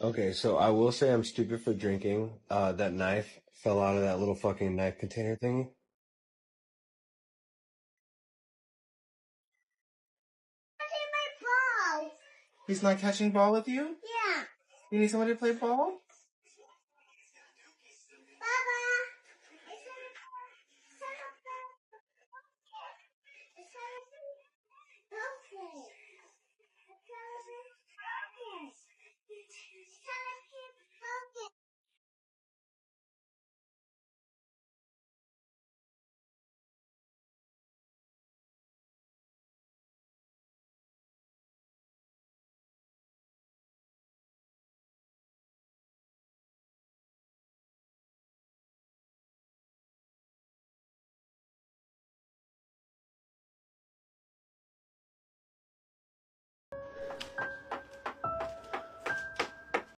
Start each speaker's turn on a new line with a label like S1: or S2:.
S1: Okay, so I will say I'm stupid for drinking. That knife fell out of that little fucking knife container thing.
S2: He's not catching ball with you?
S3: Yeah.
S2: You need somebody to play ball?